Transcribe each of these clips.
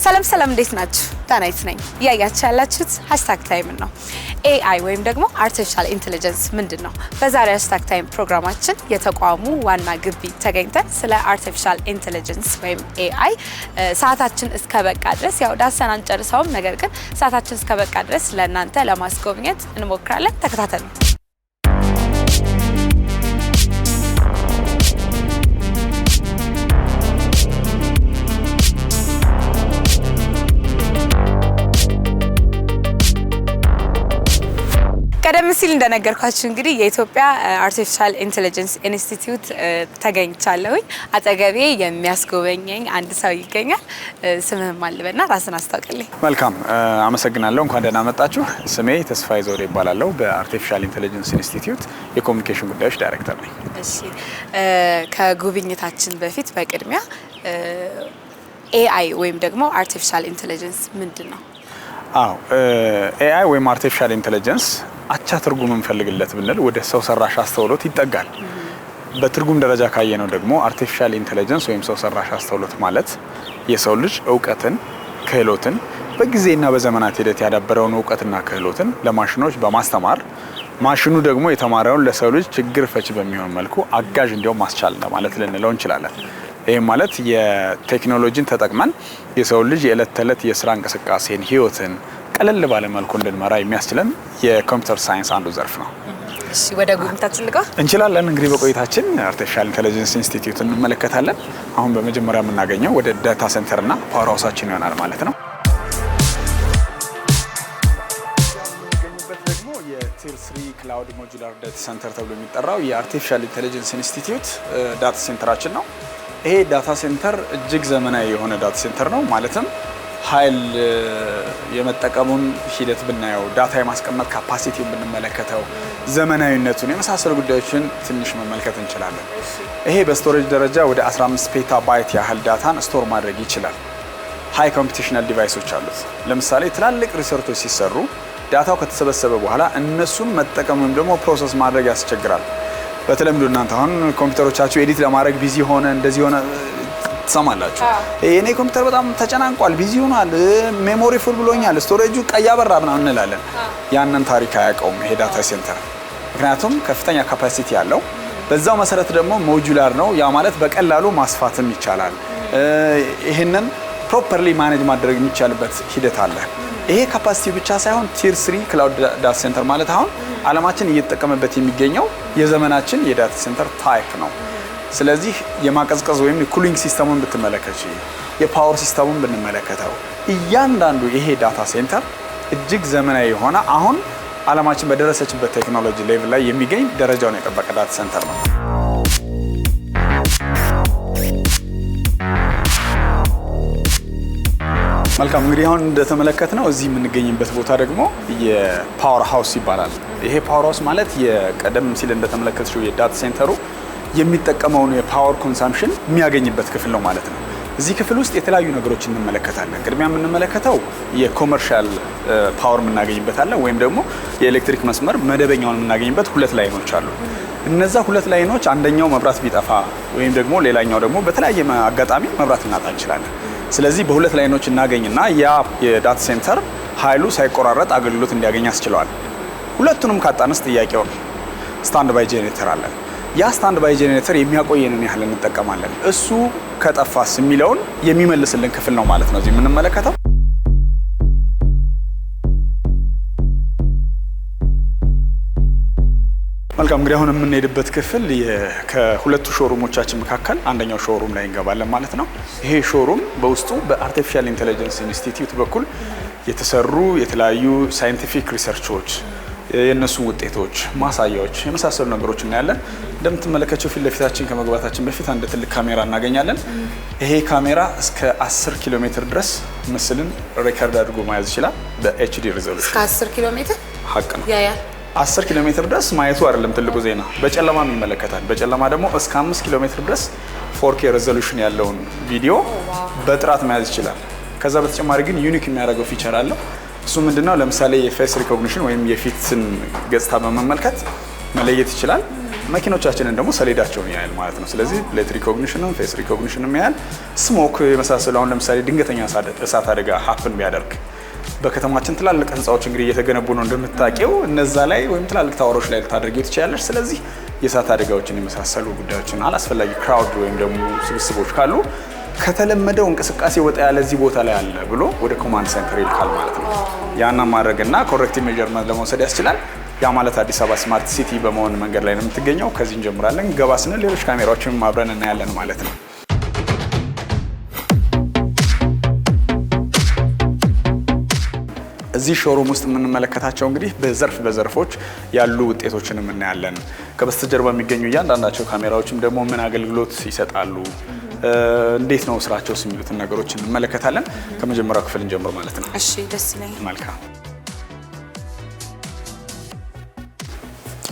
ሰላም እንዴት ናችሁ? ዳናይት ነኝ። ያያችሁ ያላችሁት #ታይም ነው። AI ወይም ደግሞ አርቲፊሻል ኢንተለጀንስ ምንድነው? በዛሬው #ታይም ፕሮግራማችን የተቋሙ ዋና ግቢ ተገኝተን ስለ አርቲፊሻል ኢንተለጀንስ ወይም AI ሰዓታችን እስከበቃ ድረስ ያው ዳሰን አንጨርሰውም፣ ነገር ግን ሰዓታችን እስከበቃ ድረስ ለእናንተ ለማስጎብኘት እንሞክራለን። ተከታተሉ። ቀደም ሲል እንደነገርኳችሁ እንግዲህ የኢትዮጵያ አርቲፊሻል ኢንተለጀንስ ኢንስቲትዩት ተገኝቻለሁኝ። አጠገቤ የሚያስጎበኘኝ አንድ ሰው ይገኛል። ስምህን ማልበና ራስን አስታውቅልኝ። መልካም አመሰግናለሁ። እንኳን ደህና መጣችሁ። ስሜ ተስፋዬ ዘውዴ ይባላለሁ። በአርቲፊሻል ኢንተለጀንስ ኢንስቲትዩት የኮሙኒኬሽን ጉዳዮች ዳይሬክተር ነኝ። እሺ፣ ከጉብኝታችን በፊት በቅድሚያ AI ወይም ደግሞ አርቲፊሻል ኢንተለጀንስ ምንድን ነው? AI ወይም አርቲፊሻል ኢንተለጀንስ አቻ ትርጉም እንፈልግለት ብንል ወደ ሰው ሰራሽ አስተውሎት ይጠጋል። በትርጉም ደረጃ ካየነው ደግሞ አርቲፊሻል ኢንተለጀንስ ወይም ሰው ሰራሽ አስተውሎት ማለት የሰው ልጅ እውቀትን፣ ክህሎትን በጊዜና በዘመናት ሂደት ያዳበረውን እውቀትና ክህሎትን ለማሽኖች በማስተማር ማሽኑ ደግሞ የተማረውን ለሰው ልጅ ችግር ፈች በሚሆን መልኩ አጋዥ እንዲሆን ማስቻል ማለት ልንለው እንችላለን። ይህ ማለት የቴክኖሎጂን ተጠቅመን የሰው ልጅ የዕለት ተዕለት የስራ እንቅስቃሴን ህይወትን ቀለል ባለ መልኩ እንድንመራ የሚያስችለን የኮምፒውተር ሳይንስ አንዱ ዘርፍ ነው። እሺ፣ ወደ ጉብኝታችን ልጋ እንችላለን። እንግዲህ በቆይታችን አርቲፊሻል ኢንተለጀንስ ኢንስቲትዩት እንመለከታለን። አሁን በመጀመሪያ የምናገኘው ወደ ዳታ ሴንተር እና ፓወር ሃውሳችን ይሆናል ማለት ነው። ደግሞ የቲር 3 ክላውድ ሞጁላር ዳታ ሴንተር ተብሎ የሚጠራው የአርቲፊሻል ኢንተለጀንስ ኢንስቲትዩት ዳታ ሴንተራችን ነው። ይሄ ዳታ ሴንተር እጅግ ዘመናዊ የሆነ ዳታ ሴንተር ነው። ማለትም ኃይል የመጠቀሙን ሂደት ብናየው፣ ዳታ የማስቀመጥ ካፓሲቲውን ብንመለከተው፣ ዘመናዊነቱን የመሳሰሉ ጉዳዮችን ትንሽ መመልከት እንችላለን። ይሄ በስቶሬጅ ደረጃ ወደ 15 ፔታባይት ያህል ዳታን ስቶር ማድረግ ይችላል። ሃይ ኮምፒቲሽናል ዲቫይሶች አሉት። ለምሳሌ ትላልቅ ሪሰርቾች ሲሰሩ ዳታው ከተሰበሰበ በኋላ እነሱን መጠቀም ወይም ደግሞ ፕሮሰስ ማድረግ ያስቸግራል። በተለምዶ እናንተ አሁን ኮምፒውተሮቻችሁ ኤዲት ለማድረግ ቢዚ ሆነ እንደዚህ ሆነ ትሰማላችሁ። የኔ ኮምፒውተር በጣም ተጨናንቋል፣ ቢዚ ሆኗል፣ ሜሞሪ ፉል ብሎኛል፣ ስቶሬጁ ቀይ አበራ ምናምን እንላለን። ያንን ታሪክ አያውቀውም ይሄ ዳታ ሴንተር። ምክንያቱም ከፍተኛ ካፓሲቲ ያለው፣ በዛው መሰረት ደግሞ ሞጁላር ነው። ያ ማለት በቀላሉ ማስፋትም ይቻላል። ይህንን ፕሮፐርሊ ማኔጅ ማድረግ የሚቻልበት ሂደት አለ። ይሄ ካፓሲቲ ብቻ ሳይሆን ቲር 3 ክላውድ ዳታ ሴንተር ማለት አሁን ዓለማችን እየተጠቀመበት የሚገኘው የዘመናችን የዳታ ሴንተር ታይፕ ነው። ስለዚህ የማቀዝቀዝ ወይም የኩሊንግ ሲስተሙን ብትመለከች፣ የፓወር ሲስተሙን ብንመለከተው እያንዳንዱ ይሄ ዳታ ሴንተር እጅግ ዘመናዊ የሆነ አሁን ዓለማችን በደረሰችበት ቴክኖሎጂ ሌቭል ላይ የሚገኝ ደረጃውን የጠበቀ ዳታ ሴንተር ነው። መልካም እንግዲህ አሁን እንደተመለከትነው እዚህ የምንገኝበት ቦታ ደግሞ የፓወር ሃውስ ይባላል። ይሄ ፓወር ሃውስ ማለት የቀደም ሲል እንደተመለከትሽው የዳታ ሴንተሩ የሚጠቀመውን የፓወር ኮንሳምፕሽን የሚያገኝበት ክፍል ነው ማለት ነው። እዚህ ክፍል ውስጥ የተለያዩ ነገሮችን እንመለከታለን። ቅድሚያ የምንመለከተው የኮመርሻል ፓወር የምናገኝበት አለ፣ ወይም ደግሞ የኤሌክትሪክ መስመር መደበኛውን የምናገኝበት ሁለት ላይኖች አሉ። እነዛ ሁለት ላይኖች አንደኛው መብራት ቢጠፋ ወይም ደግሞ ሌላኛው ደግሞ በተለያየ አጋጣሚ መብራት ልናጣ እንችላለን። ስለዚህ በሁለት ላይኖች እናገኝና ያ የዳታ ሴንተር ኃይሉ ሳይቆራረጥ አገልግሎት እንዲያገኝ ያስችለዋል። ሁለቱንም ካጣንስ ጥያቄው ስታንድ ባይ ጄኔሬተር አለ። ያ ስታንድ ባይ ጄኔሬተር የሚያቆየንን ያህል እንጠቀማለን። እሱ ከጠፋስ የሚለውን የሚመልስልን ክፍል ነው ማለት ነው እዚህ የምንመለከተው። መልካም እንግዲህ አሁን የምንሄድበት ክፍል ከሁለቱ ሾሩሞቻችን መካከል አንደኛው ሾሩም ላይ እንገባለን ማለት ነው። ይሄ ሾሩም በውስጡ በአርቲፊሻል ኢንተለጀንስ ኢንስቲትዩት በኩል የተሰሩ የተለያዩ ሳይንቲፊክ ሪሰርቾች፣ የእነሱ ውጤቶች፣ ማሳያዎች የመሳሰሉ ነገሮች እናያለን። እንደምትመለከተው ፊት ለፊታችን ከመግባታችን በፊት አንድ ትልቅ ካሜራ እናገኛለን። ይሄ ካሜራ እስከ 10 ኪሎ ሜትር ድረስ ምስልን ሬከርድ አድርጎ መያዝ ይችላል። በኤችዲ ሪዞሉሽን እስከ 10 ኪሎ ሜትር ሀቅ ነው። 10 ኪሎ ሜትር ድረስ ማየቱ አይደለም ትልቁ ዜና፣ በጨለማም ይመለከታል። በጨለማ ደግሞ እስከ 5 ኪሎ ሜትር ድረስ 4K ሬዞሉሽን ያለውን ቪዲዮ በጥራት መያዝ ይችላል። ከዛ በተጨማሪ ግን ዩኒክ የሚያደርገው ፊቸር አለው። እሱ ምንድነው? ለምሳሌ የፌስ ሪኮግኒሽን ወይም የፊትን ገጽታ በመመልከት መለየት ይችላል። መኪኖቻችንን ደግሞ ሰሌዳቸውን ያያል ማለት ነው። ስለዚህ ፕሌት ሪኮግኒሽንም ፌስ ሪኮግኒሽንም ያያል። ስሞክ የመሳሰሉ አሁን ለምሳሌ ድንገተኛ እሳት አደጋ ሀፕን ቢያደርግ በከተማችን ትላልቅ ህንፃዎች እንግዲህ እየተገነቡ ነው እንደምታውቂው፣ እነዛ ላይ ወይም ትላልቅ ታወሮች ላይ ልታደርጊው ትችላለሽ። ስለዚህ የእሳት አደጋዎችን የመሳሰሉ ጉዳዮችን አላስፈላጊ ክራውድ ወይም ደግሞ ስብስቦች ካሉ ከተለመደው እንቅስቃሴ ወጣ ያለ እዚህ ቦታ ላይ አለ ብሎ ወደ ኮማንድ ሴንተር ይልካል ማለት ነው። ያንን ማድረግና ኮሬክቲቭ ሜዠርመንት ለመውሰድ ያስችላል። ያ ማለት አዲስ አበባ ስማርት ሲቲ በመሆን መንገድ ላይ ነው የምትገኘው። ከዚህ እንጀምራለን። ገባ ስንል ሌሎች ካሜራዎችን አብረን እናያለን ማለት ነው። እዚህ ሾሩም ውስጥ የምንመለከታቸው እንግዲህ በዘርፎች ያሉ ውጤቶችን እናያለን። ከበስተጀርባ የሚገኙ እያንዳንዳቸው ካሜራዎችም ደግሞ ምን አገልግሎት ይሰጣሉ፣ እንዴት ነው ስራቸው የሚሉትን ነገሮች እንመለከታለን። ከመጀመሪያው ክፍል እንጀምር ማለት ነው። እሺ፣ ደስ ይለኛል። መልካም።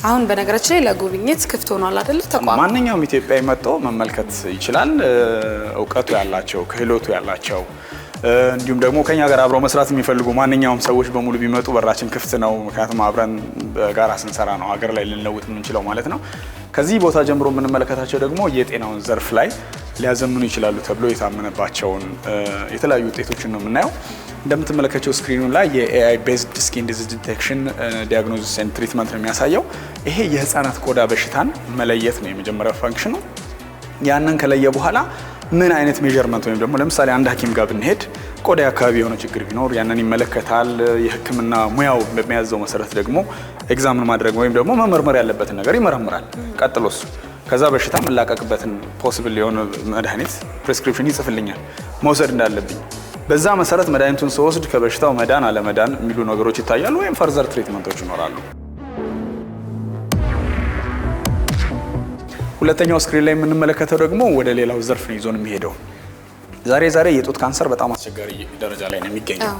አሁን በነገራችን ላይ ለጉብኝት ክፍት ሆኗል አይደል? ተቋም ማንኛውም ኢትዮጵያዊ መጥቶ መመልከት ይችላል። እውቀቱ ያላቸው፣ ክህሎቱ ያላቸው እንዲሁም ደግሞ ከኛ ጋር አብረው መስራት የሚፈልጉ ማንኛውም ሰዎች በሙሉ ቢመጡ በራችን ክፍት ነው። ምክንያቱም አብረን በጋራ ስንሰራ ነው ሀገር ላይ ልንለውጥ የምንችለው ማለት ነው። ከዚህ ቦታ ጀምሮ የምንመለከታቸው ደግሞ የጤናውን ዘርፍ ላይ ሊያዘምኑ ይችላሉ ተብሎ የታመነባቸውን የተለያዩ ውጤቶችን ነው የምናየው። እንደምትመለከቸው ስክሪኑ ላይ የኤአይ ቤዝድ ስኪን ዲዚዝ ዲቴክሽን ዲያግኖሲስ ኤንድ ትሪትመንት ነው የሚያሳየው። ይሄ የህፃናት ቆዳ በሽታን መለየት ነው የመጀመሪያው ፋንክሽኑ። ያንን ከለየ በኋላ ምን አይነት ሜዠርመንት ወይም ደግሞ ለምሳሌ አንድ ሐኪም ጋር ብንሄድ ቆዳ አካባቢ የሆነ ችግር ቢኖር ያንን ይመለከታል። የህክምና ሙያው በሚያዘው መሰረት ደግሞ ኤግዛምን ማድረግ ወይም ደግሞ መመርመር ያለበትን ነገር ይመረምራል። ቀጥሎስ ከዛ በሽታ መላቀቅበትን ፖሲብል የሆነ መድኃኒት ፕሪስክሪፕሽን ይጽፍልኛል መውሰድ እንዳለብኝ። በዛ መሰረት መድኃኒቱን ስወስድ ከበሽታው መዳን አለመዳን የሚሉ ነገሮች ይታያሉ፣ ወይም ፈርዘር ትሪትመንቶች ይኖራሉ። ሁለተኛው ስክሪን ላይ የምንመለከተው ደግሞ ወደ ሌላው ዘርፍ ነው ይዞን የሚሄደው። ዛሬ የጡት ካንሰር በጣም አስቸጋሪ ደረጃ ላይ ነው የሚገኘው።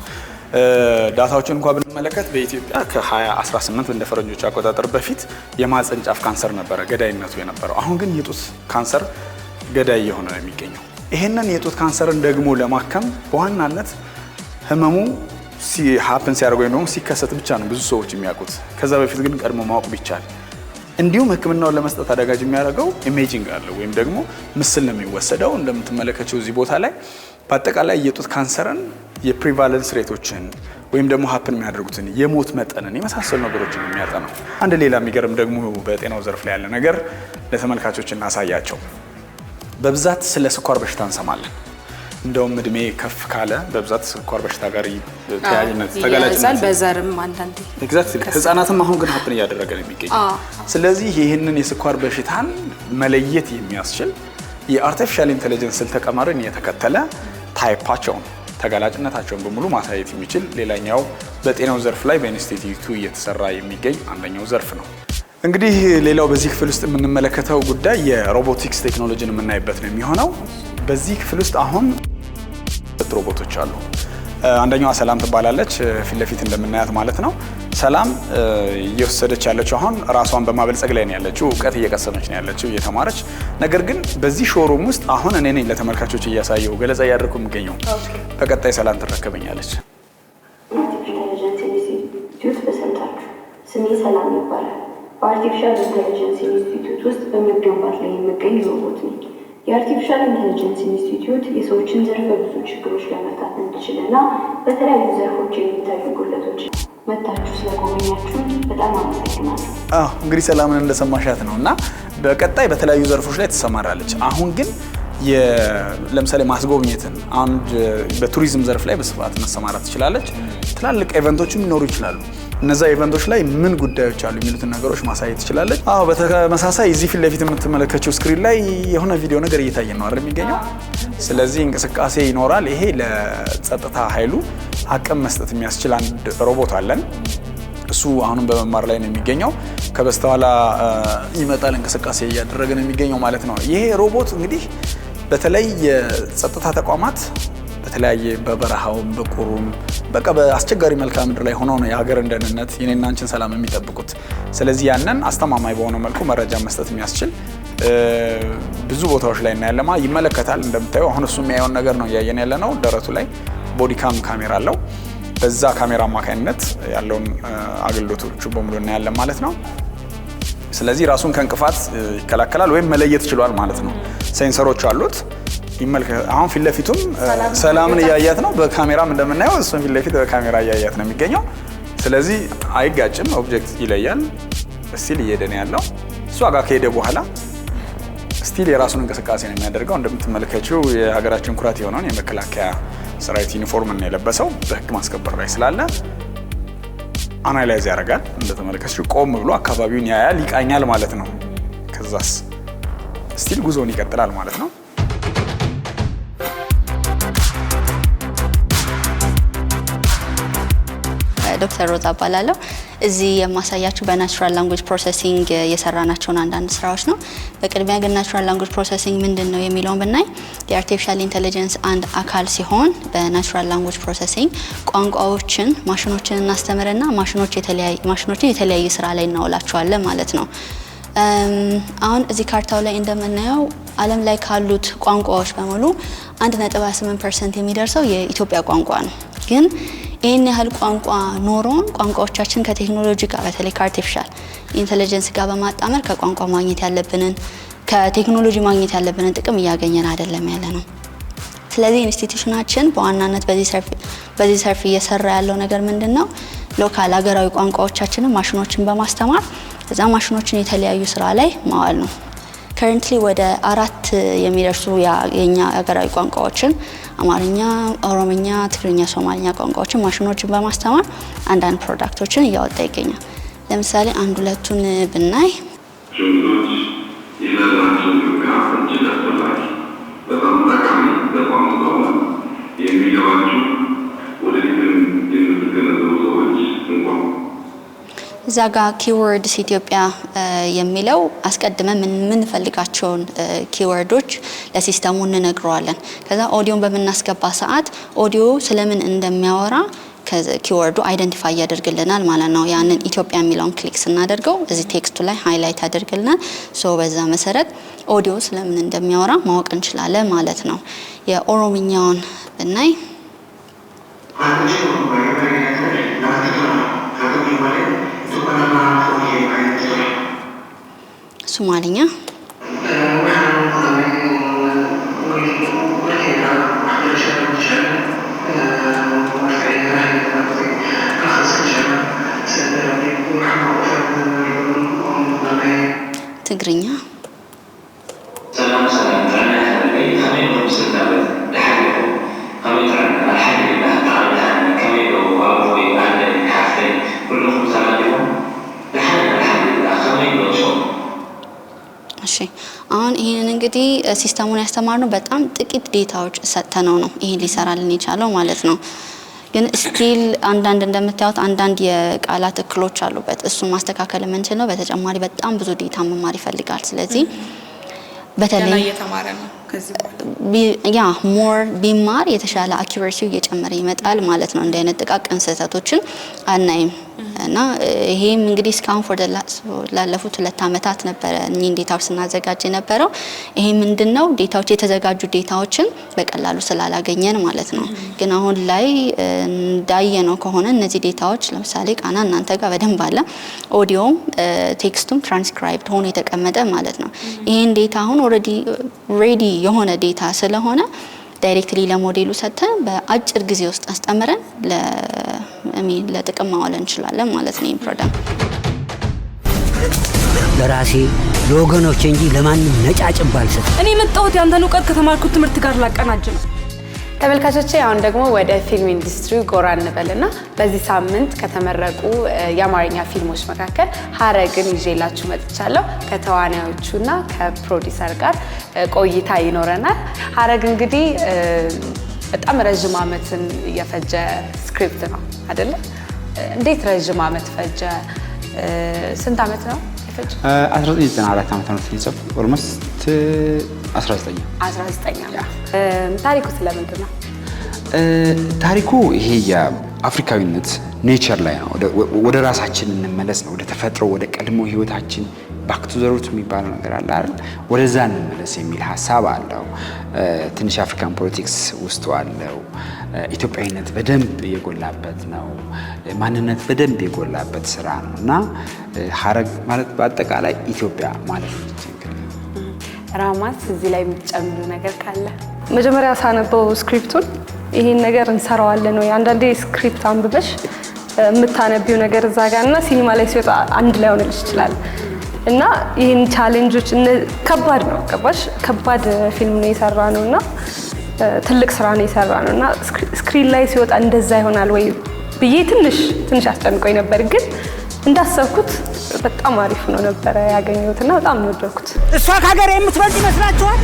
ዳታዎችን እንኳን ብንመለከት በኢትዮጵያ ከ2018 እንደ ፈረንጆች አቆጣጠር በፊት የማህፀን ጫፍ ካንሰር ነበረ ገዳይነቱ የነበረው። አሁን ግን የጡት ካንሰር ገዳይ የሆነ ነው የሚገኘው። ይህንን የጡት ካንሰርን ደግሞ ለማከም በዋናነት ህመሙ ሀፕን ሲያደርግ ወይም ደግሞ ሲከሰት ብቻ ነው ብዙ ሰዎች የሚያውቁት። ከዛ በፊት ግን ቀድሞ ማወቅ ቢቻል እንዲሁም ህክምናውን ለመስጠት አዳጋጅ የሚያደርገው ኢሜጂንግ አለ ወይም ደግሞ ምስል ነው የሚወሰደው። እንደምትመለከቸው እዚህ ቦታ ላይ በአጠቃላይ የጡት ካንሰርን የፕሪቫለንስ ሬቶችን ወይም ደግሞ ሀፕን የሚያደርጉትን የሞት መጠንን የመሳሰሉ ነገሮችን የሚያጠናው። አንድ ሌላ የሚገርም ደግሞ በጤናው ዘርፍ ላይ ያለ ነገር ለተመልካቾች እናሳያቸው። በብዛት ስለ ስኳር በሽታ እንሰማለን። እንደውም እድሜ ከፍ ካለ በብዛት ስኳር በሽታ ጋር ተያያዥነት ተጋላጭነት በዘርም አንዳንዴ ኤግዛክትሊ ህፃናትም አሁን ግን ሀፕን እያደረገ ነው የሚገኘው። ስለዚህ ይህንን የስኳር በሽታን መለየት የሚያስችል የአርቲፊሻል ኢንተለጀንስ ስልተ ቀመርን የተከተለ ታይፓቸውን ተጋላጭነታቸውን በሙሉ ማሳየት የሚችል ሌላኛው በጤናው ዘርፍ ላይ በኢንስቲትዩቱ እየተሰራ የሚገኝ አንደኛው ዘርፍ ነው። እንግዲህ ሌላው በዚህ ክፍል ውስጥ የምንመለከተው ጉዳይ የሮቦቲክስ ቴክኖሎጂን የምናይበት ነው የሚሆነው። በዚህ ክፍል ውስጥ አሁን ሮቦቶች አሉ። አንደኛዋ ሰላም ትባላለች፣ ፊት ለፊት እንደምናያት ማለት ነው። ሰላም እየወሰደች ያለችው አሁን ራሷን በማበልጸግ ላይ ነው ያለችው፣ እውቀት እየቀሰመች ነው ያለችው እየተማረች። ነገር ግን በዚህ ሾሩም ውስጥ አሁን እኔ ነኝ ለተመልካቾች እያሳየው ገለጻ እያደረኩ የምገኘው። በቀጣይ ሰላም ትረከበኛለች። ስሜ ሰላም ይባላል። በአርቲፊሻል ኢንተለጀንስ ኢንስቲትዩት ውስጥ በመገንባት ላይ የሚገኝ ሮቦት ነኝ። የአርቲፊሻል ኢንተለጀንስ ኢንስቲትዩት የሰዎችን ዘርፈ ብዙ ችግሮች ለመፍታት እንዲችልና በተለያዩ ዘርፎች የሚታዩ ጉድለቶች መታችሁ ስለጎበኛችሁ በጣም አመሰግናለሁ። እንግዲህ ሰላምን እንደሰማሻት ነው እና በቀጣይ በተለያዩ ዘርፎች ላይ ትሰማራለች። አሁን ግን ለምሳሌ ማስጎብኘትን አንድ በቱሪዝም ዘርፍ ላይ በስፋት መሰማራት ትችላለች። ትላልቅ ኢቨንቶችም ሊኖሩ ይችላሉ። እነዛ ኢቨንቶች ላይ ምን ጉዳዮች አሉ የሚሉትን ነገሮች ማሳየት ትችላለች። በተመሳሳይ እዚህ ፊት ለፊት የምትመለከችው ስክሪን ላይ የሆነ ቪዲዮ ነገር እየታየ ነው አይደል የሚገኘው። ስለዚህ እንቅስቃሴ ይኖራል። ይሄ ለጸጥታ ኃይሉ አቅም መስጠት የሚያስችል አንድ ሮቦት አለን። እሱ አሁንም በመማር ላይ ነው የሚገኘው። ከበስተኋላ ይመጣል፣ እንቅስቃሴ እያደረገ ነው የሚገኘው ማለት ነው። ይሄ ሮቦት እንግዲህ በተለይ የጸጥታ ተቋማት በተለያየ በበረሃውም በቁሩም በቃ በአስቸጋሪ መልክዓ ምድር ላይ ሆነው ነው የሀገርን ደህንነት የኔና አንቺን ሰላም የሚጠብቁት። ስለዚህ ያንን አስተማማኝ በሆነ መልኩ መረጃ መስጠት የሚያስችል ብዙ ቦታዎች ላይ እናያለማ ይመለከታል። እንደምታየው አሁን እሱ የሚያየውን ነገር ነው እያየን ያለ ነው። ደረቱ ላይ ቦዲካም ካሜራ አለው። በዛ ካሜራ አማካኝነት ያለውን አገልግሎቶቹ በሙሉ እናያለን ማለት ነው። ስለዚህ ራሱን ከእንቅፋት ይከላከላል ወይም መለየት ችሏል ማለት ነው። ሴንሰሮች አሉት። አሁን ፊት ለፊቱም ሰላምን እያያት ነው። በካሜራም እንደምናየው እሱም ፊት ለፊት በካሜራ እያያት ነው የሚገኘው። ስለዚህ አይጋጭም፣ ኦብጀክት ይለያል። ስቲል እየሄደ ነው ያለው። እሷ ጋር ከሄደ በኋላ ስቲል የራሱን እንቅስቃሴ ነው የሚያደርገው። እንደምትመለከችው የሀገራችን ኩራት የሆነውን የመከላከያ ሰራዊት ዩኒፎርም ነው የለበሰው። በህግ ማስከበር ላይ ስላለ አናላይዝ ያደርጋል። እንደተመለከችው ቆም ብሎ አካባቢውን ያያል፣ ይቃኛል ማለት ነው። ከዛስ ስቲል ጉዞውን ይቀጥላል ማለት ነው። ዶክተር ሮዛ እባላለሁ። እዚህ የማሳያችሁ በናቹራል ላንጉዌጅ ፕሮሰሲንግ የሰራናቸውን አንዳንድ ስራዎች ነው። በቅድሚያ ግን ናቹራል ላንጉዌጅ ፕሮሰሲንግ ምንድን ነው የሚለውን ብናይ የአርቲፊሻል ኢንተለጀንስ አንድ አካል ሲሆን በናቹራል ላንጉዌጅ ፕሮሰሲንግ ቋንቋዎችን ማሽኖችን እናስተምርና ማሽኖችን የተለያየ ስራ ላይ እናውላቸዋለን ማለት ነው። አሁን እዚህ ካርታው ላይ እንደምናየው ዓለም ላይ ካሉት ቋንቋዎች በሙሉ 1.8% የሚደርሰው የኢትዮጵያ ቋንቋ ነው። ግን ይህን ያህል ቋንቋ ኖሮን ቋንቋዎቻችን ከቴክኖሎጂ ጋር በተለይ ከአርቲፊሻል ኢንተለጀንስ ጋር በማጣመር ከቋንቋ ማግኘት ያለብንን ከቴክኖሎጂ ማግኘት ያለብንን ጥቅም እያገኘን አይደለም ያለ ነው። ስለዚህ ኢንስቲትዩሽናችን በዋናነት በዚህ ዘርፍ እየሰራ ያለው ነገር ምንድነው? ሎካል ሀገራዊ ቋንቋዎቻችንን ማሽኖችን በማስተማር እዛ ማሽኖችን የተለያዩ ስራ ላይ ማዋል ነው። ከረንትሊ ወደ 4 የሚደርሱ የኛ ሀገራዊ ቋንቋዎችን አማርኛ፣ ኦሮምኛ፣ ትግርኛ፣ ሶማሊኛ ቋንቋዎችን ማሽኖችን በማስተማር አንዳንድ ፕሮዳክቶችን እያወጣ ይገኛል። ለምሳሌ አንድ ሁለቱን ብናይ እዛ ጋር ኪወርድስ ኢትዮጵያ የሚለው አስቀድመን የምንፈልጋቸውን ኪወርዶች ለሲስተሙ እንነግረዋለን። ከዛ ኦዲዮን በምናስገባ ሰዓት ኦዲዮ ስለምን እንደሚያወራ ኪወርዱ አይደንቲፋይ ያደርግልናል ማለት ነው። ያንን ኢትዮጵያ የሚለውን ክሊክ ስናደርገው እዚህ ቴክስቱ ላይ ሃይላይት ያደርግልናል። በዛ መሰረት ኦዲዮ ስለምን እንደሚያወራ ማወቅ እንችላለን ማለት ነው። የኦሮምኛውን ብናይ ሶማሊኛ ትግርኛ አሁን ይሄንን እንግዲህ ሲስተሙን ያስተማርነው በጣም ጥቂት ዴታዎች ሰጥተነው ነው ይሄን ሊሰራልን የቻለው ማለት ነው። ግን ስቲል አንዳንድ እንደምታዩት አንዳንድ የቃላት እክሎች አሉበት። እሱን ማስተካከል የምንችለው በተጨማሪ በጣም ብዙ ዴታ መማር ይፈልጋል። ስለዚህ በተለይ እየተማረ ነው ከዚህ ያ ሞር ቢማር የተሻለ አኪዩሬሲው እየጨመረ ይመጣል ማለት ነው። እንደ አይነት ጥቃቅን ስህተቶችን አናይም እና ይሄም እንግዲህ እስካሁን ላለፉት 2 ዓመታት ነበረ እኚህን ዴታዎች ስናዘጋጅ የነበረው። ይሄ ምንድነው ዴታዎች የተዘጋጁ ዴታዎችን በቀላሉ ስላላገኘን ማለት ነው። ግን አሁን ላይ እንዳየነው ከሆነ እነዚህ ዴታዎች ለምሳሌ ቃና እናንተ ጋር በደንብ አለ፣ ኦዲዮም ቴክስቱም ትራንስክራይብድ ሆኖ የተቀመጠ ማለት ነው። ይሄን ዴታ አሁን ኦልሬዲ ሬዲ የሆነ ዴታ ስለሆነ ዳይሬክትሊ ለሞዴሉ ሰጥተን በአጭር ጊዜ ውስጥ አስተምረን ለጥቅም ማዋል እንችላለን ማለት ነው። ፕሮዳክት ለራሴ ለወገኖቼ እንጂ ለማንም ነጫጭም ባልሰጥ እኔ መጣሁት ያንተን እውቀት ከተማርኩት ትምህርት ጋር ላቀናጅ ነው። ተመልካቾቼ አሁን ደግሞ ወደ ፊልም ኢንዱስትሪ ጎራ እንበልና በዚህ ሳምንት ከተመረቁ የአማርኛ ፊልሞች መካከል ሀረግን ይዤላችሁ መጥቻለሁ። ከተዋናዮቹና ከፕሮዲሰር ጋር ቆይታ ይኖረናል። ሀረግ እንግዲህ በጣም ረጅም ዓመትን የፈጀ ስክሪፕት ነው አይደለ? እንዴት ረጅም ዓመት ፈጀ? ስንት ዓመት ነው የፈጀ? 1994 ዓመት ነው የተጻፈው። ኦልሞስት 19 ዓመት። ታሪኩ ስለምንድን ነው? ታሪኩ ይሄ የአፍሪካዊነት ኔቸር ላይ ነው። ወደ ራሳችን እንመለስ ነው፣ ወደ ተፈጥሮ፣ ወደ ቀድሞ ህይወታችን ባክ ቱ ዘ ሩት የሚባለው ነገር አለ አይደል? ወደዛ እንመለስ የሚል ሀሳብ አለው። ትንሽ አፍሪካን ፖለቲክስ ውስጡ አለው። ኢትዮጵያዊነት በደንብ የጎላበት ነው። ማንነት በደንብ የጎላበት ስራ ነው እና ሀረግ ማለት በአጠቃላይ ኢትዮጵያ ማለት ነው። ራማት እዚህ ላይ የምትጨምሩ ነገር ካለ? መጀመሪያ ሳነበው ስክሪፕቱን ይሄን ነገር እንሰራዋለን ወይ አንዳንዴ ስክሪፕት አንብበሽ የምታነቢው ነገር እዛ ጋር እና ሲኒማ ላይ ሲወጣ አንድ ላይ ሆነልሽ ይችላል እና ይህን ቻሌንጆች ከባድ ነው ገባሽ? ከባድ ፊልም ነው የሰራ ነው እና ትልቅ ስራ ነው የሰራ ነው እና ስክሪን ላይ ሲወጣ እንደዛ ይሆናል ወይ ብዬ ትንሽ አስጨንቆኝ ነበር። ግን እንዳሰብኩት በጣም አሪፍ ነው ነበረ ያገኘሁትና በጣም ነው ወደድኩት። እሷ ከሀገር የምትበልጥ ይመስላችኋል?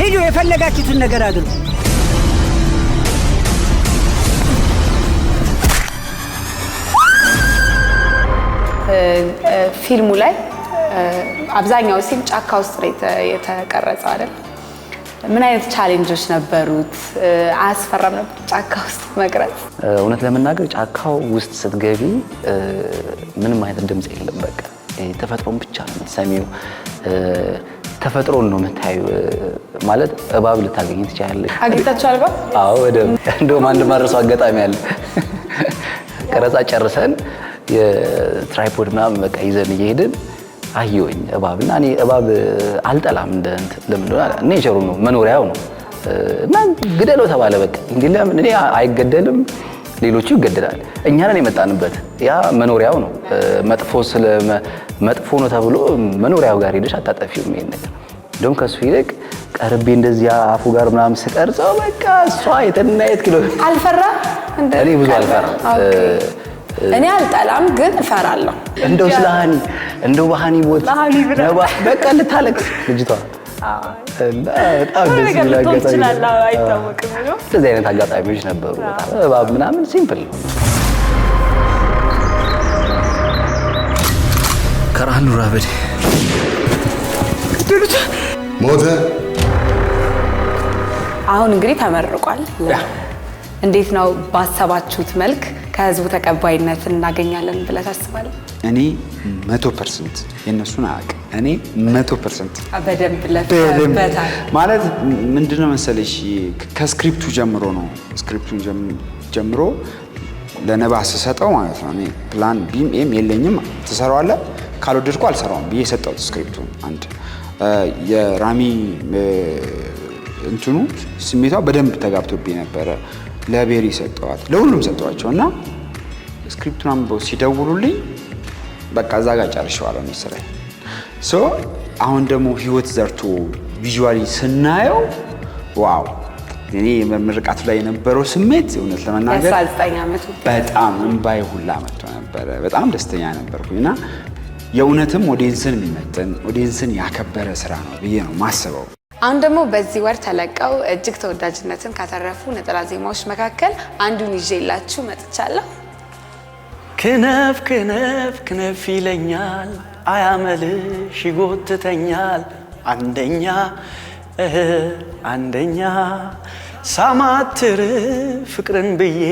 ሂዱ የፈለጋችሁትን ነገር አድርጉ። ፊልሙ ላይ አብዛኛው ሲን ጫካ ውስጥ የተቀረጸው አይደል? ምን አይነት ቻሌንጆች ነበሩት? አያስፈራም ነበር ጫካ ውስጥ መቅረጽ? እውነት ለመናገር ጫካው ውስጥ ስትገቢ ምንም አይነት ድምጽ የለም። በቃ ተፈጥሮን ብቻ ነው የምትሰሚው። ተፈጥሮን ነው የምታዩ። ማለት እባብ ልታገኝ ትችላለሽ። አግኝታችኋል እባብ? አዎ በደምብ። እንደውም አንድ ማረሰው አጋጣሚ አለ። ቀረጻ ጨርሰን የትራይፖድ ምናምን በቃ ይዘን እየሄድን አየሁኝ እባብና እኔ እባብ አልጠላም ለምን እንደሆነ ኔቸሩ ነው መኖሪያው ነው እና ግደለው ተባለ። በቃ እንግዲህ ለምን እኔ አይገደልም ሌሎቹ ይገደላል። እኛ ነን የመጣንበት ያ መኖሪያው ነው። መጥፎ ነው ተብሎ መኖሪያው ጋር ሄደሽ አታጠፊውም ይሄን ነገር። እንደውም ከሱ ይልቅ ቀርቤ እንደዚህ አፉ ጋር ምናምን ስቀርጸው በቃ እሷ የተናየት ኪሎ አልፈራ እኔ ብዙ አልፈራም። እኔ አልጠላም ግን እፈራለሁ። እንደው ስለሃኒ እንደው ባህኒ ሞት በቃ ልታለቅስ ልጅቷ እና በጣም ደስ ይላል። አይታወቅም ነው። እንደዚህ አይነት አጋጣሚዎች ነበሩ። በጣም እባብ ምናምን ሲምፕል ነው። ከራህሉ ራበድ ሞተ። አሁን እንግዲህ ተመርቋል። እንዴት ነው ባሰባችሁት መልክ ከህዝቡ ተቀባይነት እናገኛለን ብለህ ታስባለህ? እኔ 100% የነሱን አያውቅም። እኔ 100% በደንብ ለፈበታል ማለት ምንድነው መሰለሽ ከስክሪፕቱ ጀምሮ ነው። ስክሪፕቱን ጀምሮ ለነባ ስሰጠው ማለት ነው። እኔ ፕላን ቢም ኤም የለኝም። ትሰራዋለህ ካልወደድኩ አልሰራውም ብዬ ሰጠሁት ስክሪፕቱን። አንድ የራሚ እንትኑ ስሜቷ በደንብ ተጋብቶብኝ ነበረ። ለቤሪ ሰጠዋት፣ ለሁሉም ሰጠዋቸው እና ስክሪፕቱን አንብበው ሲደውሉልኝ በቃ እዛ ጋር ጨርሼዋለሁ መሰለኝ። ሶ አሁን ደግሞ ህይወት ዘርቶ ቪዥዋሊ ስናየው ዋው! እኔ ምርቃቱ ላይ የነበረው ስሜት እውነት ለመናገር በጣም እንባይ ሁላ መጥቶ ነበረ። በጣም ደስተኛ ነበርኩኝና የእውነትም ኦዲየንስን የሚመጥን ኦዲየንስን ያከበረ ስራ ነው ብዬ ነው ማስበው። አሁን ደግሞ በዚህ ወር ተለቀው እጅግ ተወዳጅነትን ካተረፉ ነጠላ ዜማዎች መካከል አንዱን ይዤላችሁ መጥቻለሁ። ክነፍ ክነፍ ክነፍ ይለኛል አያመልሽ ይጎትተኛል አንደኛ ሳማትር ፍቅርን ብዬ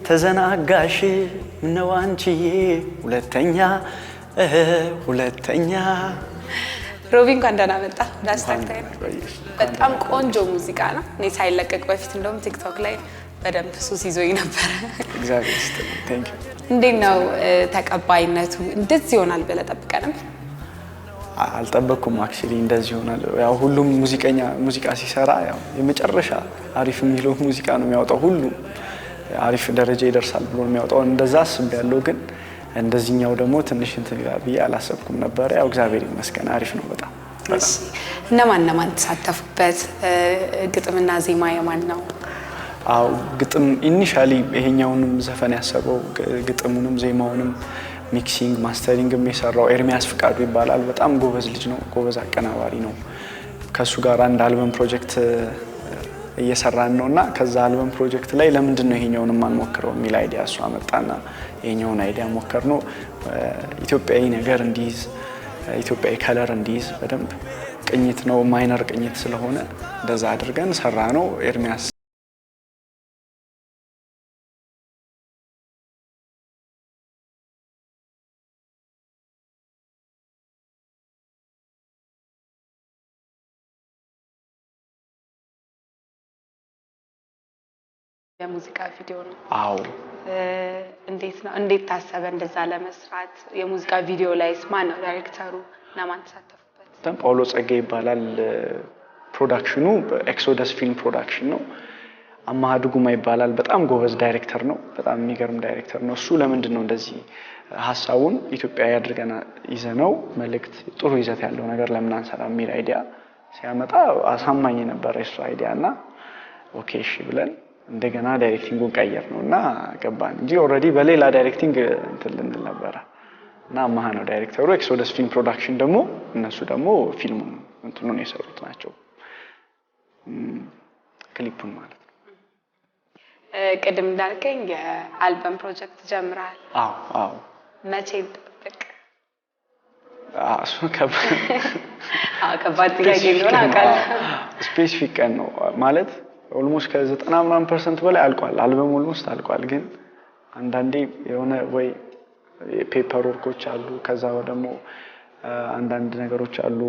ተዘናጋሽ ምነው አንቺዬ ሁለተኛ ሮቢ እንኳን ደህና መጣ። ዳስታክታይ በጣም ቆንጆ ሙዚቃ ነው። እኔ ሳይለቀቅ በፊት እንደውም ቲክቶክ ላይ በደንብ ሱስ ይዞኝ ነበር። እግዚአብሔር ይስጥልኝ። ቴንክ ዩ። እንዴት ነው ተቀባይነቱ? እንደዚህ ይሆናል ብለህ ጠብቀንም? አልጠበቅኩም። አክቹሊ እንደዚህ ይሆናል። ያው ሁሉም ሙዚቃ ሲሰራ ያው የመጨረሻ አሪፍ የሚለው ሙዚቃ ነው የሚያወጣው። ሁሉም አሪፍ ደረጃ ይደርሳል ብሎ የሚያወጣው እንደዛ አስቤያለሁ። ግን እንደዚህኛው ደግሞ ትንሽ እንትን ይላል ብዬ አላሰብኩም ነበር። ያው እግዚአብሔር ይመስገን አሪፍ ነው በጣም። እሺ እነማን ተሳተፉበት? ግጥምና ዜማ የማን ነው? አው ግጥም ኢኒሻሊ ይሄኛውንም ዘፈን ያሰበው ግጥሙንም ዜማውንም ሚክሲንግ ማስተሪንግም የሰራው ኤርሚያስ ፍቃዱ ይባላል። በጣም ጎበዝ ልጅ ነው፣ ጎበዝ አቀናባሪ ነው። ከሱ ጋር አንድ አልበም ፕሮጀክት እየሰራን ነውና ከዛ አልበም ፕሮጀክት ላይ ለምንድን ነው ይሄኛውን ማንሞክረው የሚል አይዲያ እሱ አመጣና ይሄኛውን አይዲያ ሞከርነው። ኢትዮጵያዊ ነገር እንዲይዝ ኢትዮጵያዊ ከለር እንዲይዝ በደንብ ቅኝት ነው፣ ማይነር ቅኝት ስለሆነ እንደዛ አድርገን ሰራ ነው። ኤርሚያስ የሙዚቃ ቪዲዮ ነው። አዎ። እንዴት ታሰበ እንደዛ ለመስራት? የሙዚቃ ቪዲዮ ላይስ ማን ነው ዳይሬክተሩ? ለማን ተሳተፉበት? ጳውሎ ጸጋ ይባላል። ፕሮዳክሽኑ ኤክሶደስ ፊልም ፕሮዳክሽን ነው። አማሃ ድጉማ ይባላል። በጣም ጎበዝ ዳይሬክተር ነው። በጣም የሚገርም ዳይሬክተር ነው። እሱ ለምንድን ነው እንደዚህ ሀሳቡን ኢትዮጵያዊ አድርገን ይዘነው መልእክት ጥሩ ይዘት ያለው ነገር ለምን አንሰራ የሚል አይዲያ ሲያመጣ አሳማኝ ነበር የሱ አይዲያ እና ኦኬ እሺ ብለን እንደገና ዳይሬክቲንጉን ቀየር ነውና ገባን እንጂ ኦሬዲ በሌላ ዳይሬክቲንግ እንትን ልንል ነበረ እና አማሃ ነው ዳይሬክተሩ። ኤክሶደስ ፊልም ፕሮዳክሽን ደግሞ እነሱ ደግሞ ፊልሙን እንትኑን የሰሩት ናቸው፣ ክሊፑን ማለት ነው። ቅድም እንዳልከኝ የአልበም ፕሮጀክት ጀምራል? አዎ። መቼ እንጠብቅ? እሱ ከባድ ጥያቄ ሊሆን አውቃለሁ። ስፔሲፊክ ቀን ነው ማለት ኦልሞስት ከ90% በላይ አልቋል። አልበም ኦልሞስት አልቋል። ግን አንዳንዴ የሆነ ወይ ፔፐር ወርኮች አሉ፣ ከዛ ደግሞ አንዳንድ ነገሮች አሉ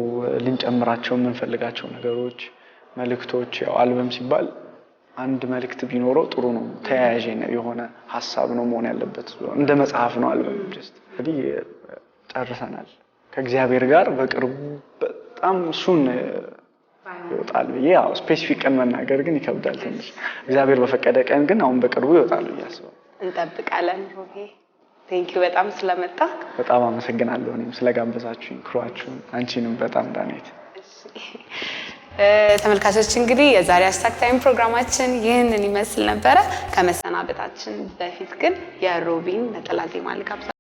ልንጨምራቸው የምንፈልጋቸው ነገሮች፣ መልእክቶች። ያው አልበም ሲባል አንድ መልእክት ቢኖረው ጥሩ ነው። ተያያዥ የሆነ ሀሳብ ነው መሆን ያለበት። እንደ መጽሐፍ ነው አልበም። ጀስት እንግዲህ ጨርሰናል ከእግዚአብሔር ጋር በቅርቡ በጣም ሱን ይወጣል ብዬ ያው ስፔሲፊክ ቀን መናገር ግን ይከብዳል ትንሽ። እግዚአብሔር በፈቀደ ቀን ግን አሁን በቅርቡ ይወጣል እያስባለሁ። እንጠብቃለን። ሮቤ ቴንክ ዩ በጣም ስለመጣ በጣም አመሰግናለሁ። እኔም ስለጋበዛችሁኝ ክሩአችሁን፣ አንቺንም በጣም ዳኔት። ተመልካቾች እንግዲህ የዛሬ ሃሽታግ ታይም ፕሮግራማችን ይህንን ይመስል ነበረ። ከመሰናበታችን በፊት ግን የሮቢን ነጠላ ዜማ ልጋብዛችሁ።